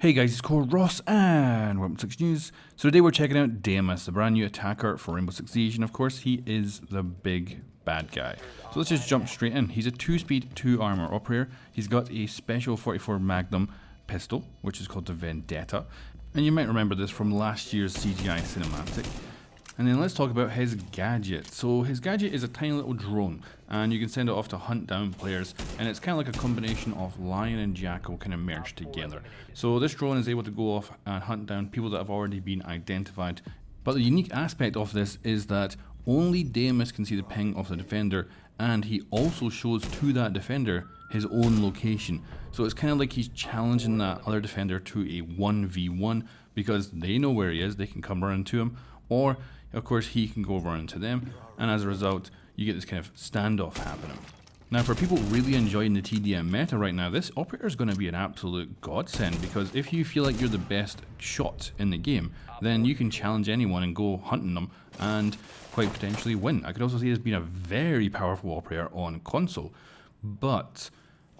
Hey guys, it's called Ross and Rainbow Six News. So today we're checking out Deimos, the brand new attacker for Rainbow Six Siege, and of course he is the big bad guy. So let's just jump straight in. He's a 2-speed, 2-armor operator. He's got a special 44 Magnum pistol, which is called the Vendetta. And you might remember this from last year's CGI cinematic. And then let's talk about his gadget. So his gadget is a tiny little drone, and you can send it off to hunt down players, and it's kind of like a combination of Lion and Jackal kind of merged together. So this drone is able to go off and hunt down people that have already been identified. But the unique aspect of this is that only Deimos can see the ping of the defender, and he also shows to that defender his own location. So it's kind of like he's challenging that other defender to a 1v1 because they know where he is, they can come around to him, or of course he can go around to them, and as a result you get this kind of standoff happening. Now for people really enjoying the TDM meta right now, this operator is going to be an absolute godsend, because if you feel like you're the best shot in the game, then you can challenge anyone and go hunting them and quite potentially win. I could also see this being a very powerful operator on console, but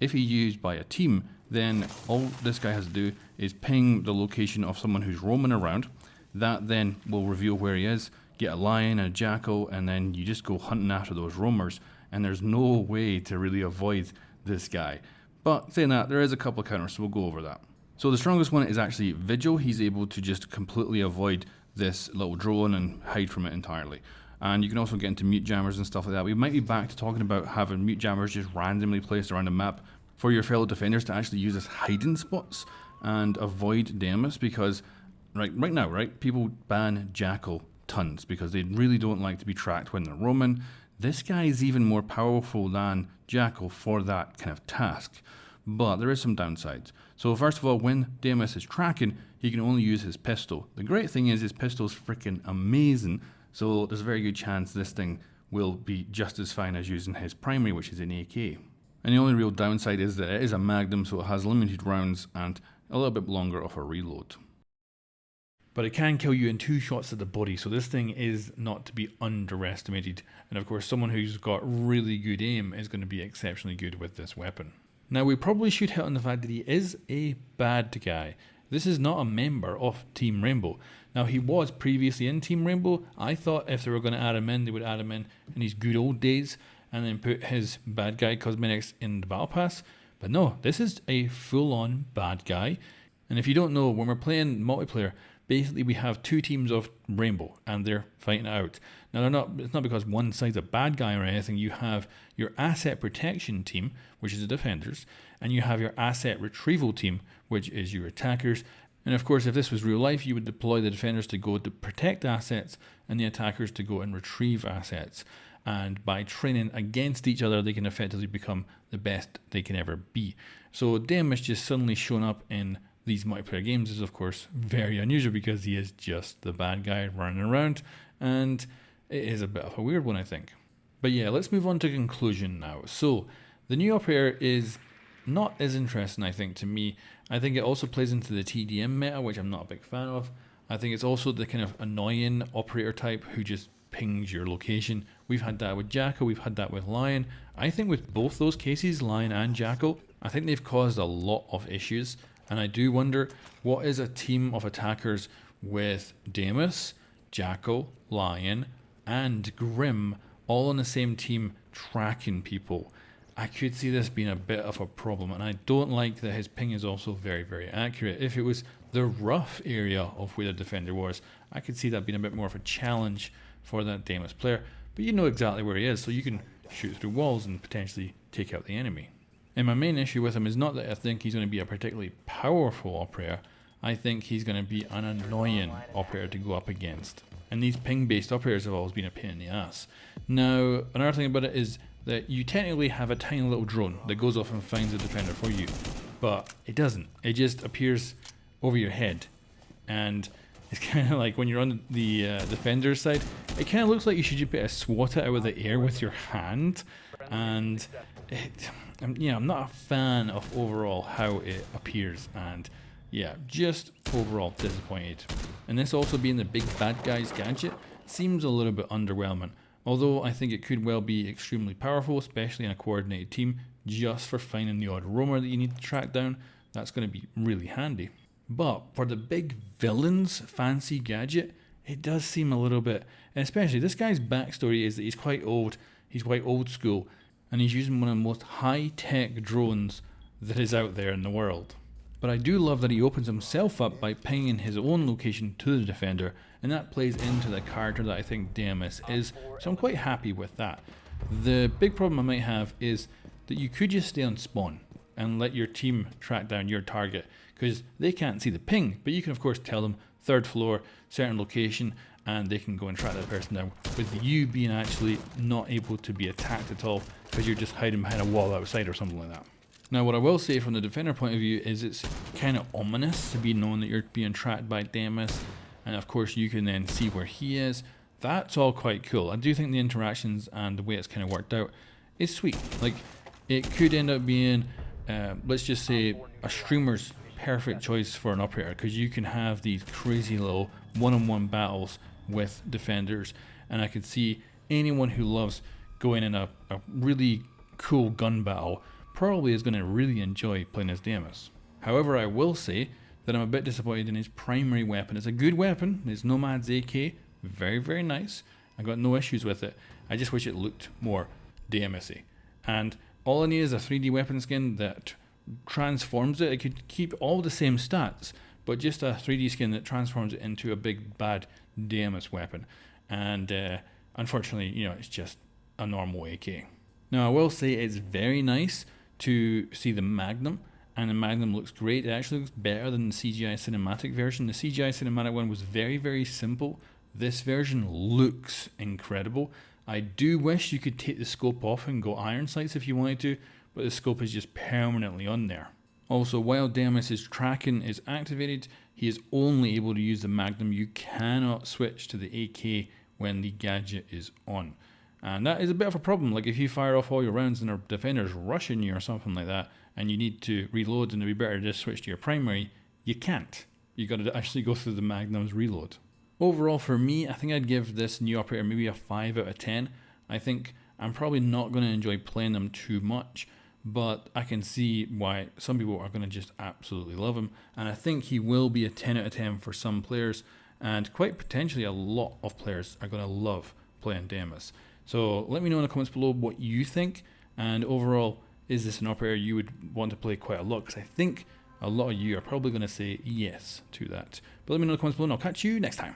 if he's used by a team, then all this guy has to do is ping the location of someone who's roaming around. That then will reveal where he is, get a lion and a jackal, and then you just go hunting after those roamers, and there's no way to really avoid this guy. But saying that, there is a couple of counters, so we'll go over that. So the strongest one is actually Vigil. He's able to just completely avoid this little drone and hide from it entirely. And you can also get into mute jammers and stuff like that. We might be back to talking about having mute jammers just randomly placed around the map for your fellow defenders to actually use as hiding spots and avoid Deimos, because right now, people ban Jackal tons because they really don't like to be tracked when they're roaming. This guy is even more powerful than Jackal for that kind of task, but there is some downsides. So first of all, when Deimos is tracking, he can only use his pistol. The great thing is his pistol is freaking amazing, so there's a very good chance this thing will be just as fine as using his primary, which is an AK. And the only real downside is that it is a Magnum, so it has limited rounds and a little bit longer of a reload. But it can kill you in 2 shots to the body, so this thing is not to be underestimated. And of course, someone who's got really good aim is going to be exceptionally good with this weapon. Now, we probably should hit on the fact that he is a bad guy. This is not a member of Team Rainbow. Now, he was previously in Team Rainbow. I thought if they were going to add him in, they would add him in his good old days and then put his bad guy cosmetics in the battle pass. But no, this is a full-on bad guy. And if you don't know, when we're playing multiplayer, basically we have 2 teams of Rainbow and they're fighting it out. Now it's not because one side's a bad guy or anything. You have your asset protection team, which is the defenders, and you have your asset retrieval team, which is your attackers. And of course, if this was real life, you would deploy the defenders to go to protect assets and the attackers to go and retrieve assets. And by training against each other, they can effectively become the best they can ever be. So Deimos just suddenly shown up in these multiplayer games is of course very unusual because he is just the bad guy running around, and it is a bit of a weird one, I think. But yeah, let's move on to conclusion now. So the new operator is not as interesting, I think, to me. I think it also plays into the TDM meta, which I'm not a big fan of. I think it's also the kind of annoying operator type who just pings your location. We've had that with Jackal, we've had that with Lion. I think with both those cases, Lion and Jackal, I think they've caused a lot of issues. And I do wonder, what is a team of attackers with Deimos, Jackal, Lion, and Grim all on the same team tracking people? I could see this being a bit of a problem, and I don't like that his ping is also very, very accurate. If it was the rough area of where the defender was, I could see that being a bit more of a challenge for that Deimos player. But you know exactly where he is, so you can shoot through walls and potentially take out the enemy. And my main issue with him is not that I think he's going to be a particularly powerful operator. I think he's going to be an annoying operator to go up against. And these ping-based operators have always been a pain in the ass. Now, another thing about it is that you technically have a tiny little drone that goes off and finds a defender for you. But it doesn't. It just appears over your head. And it's kind of like when you're on the defender's side, it kind of looks like you should just be able to swat it out of the air with your hand. And I'm not a fan of overall how it appears, and yeah, just overall disappointed. And this also being the big bad guy's gadget seems a little bit underwhelming, although I think it could well be extremely powerful, especially in a coordinated team, just for finding the odd roamer that you need to track down. That's going to be really handy. But for the big villain's fancy gadget, it does seem a little bit, and especially this guy's backstory is that he's quite old school, and he's using one of the most high-tech drones that is out there in the world. But I do love that he opens himself up by pinging his own location to the defender, and that plays into the character that I think Deimos is, so I'm quite happy with that. The big problem I might have is that you could just stay on spawn and let your team track down your target, because they can't see the ping, but you can of course tell them 3rd floor, certain location, and they can go and track that person down, with you being actually not able to be attacked at all because you're just hiding behind a wall outside or something like that. Now what I will say from the defender point of view is it's kind of ominous to be knowing that you're being tracked by Deimos, and of course you can then see where he is. That's all quite cool. I do think the interactions and the way it's kind of worked out is sweet. Like, it could end up being, let's just say, a streamer's perfect choice for an operator, because you can have these crazy little one-on-one battles with defenders, and I could see anyone who loves going in a really cool gun battle probably is going to really enjoy playing as Deimos. However, I will say that I'm a bit disappointed in his primary weapon. It's a good weapon, it's Nomad's AK, very, very nice. I got no issues with it. I just wish it looked more Deimos-y. And all I need is a 3D weapon skin that transforms it. It could keep all the same stats, but just a 3D skin that transforms it into a big bad Deimos weapon. And unfortunately, you know, it's just a normal AK. Now I will say it's very nice to see the Magnum, and the Magnum looks great. It actually looks better than the CGI cinematic version. The CGI cinematic one was very, very simple. This version looks incredible. I do wish you could take the scope off and go iron sights if you wanted to, but the scope is just permanently on there. Also, while Deimos' tracking is activated, he is only able to use the Magnum. You cannot switch to the AK when the gadget is on. And that is a bit of a problem. Like, if you fire off all your rounds and a defender's rushing you or something like that, and you need to reload and it'd be better to just switch to your primary, you can't. You got to actually go through the Magnum's reload. Overall, for me, I think I'd give this new operator maybe a 5 out of 10. I think I'm probably not going to enjoy playing them too much, but I can see why some people are going to just absolutely love him. And I think he will be a 10 out of 10 for some players, and quite potentially a lot of players are going to love playing Deimos. So let me know in the comments below what you think, and overall, is this an operator you would want to play quite a lot? Because I think a lot of you are probably going to say yes to that. But let me know in the comments below, and I'll catch you next time.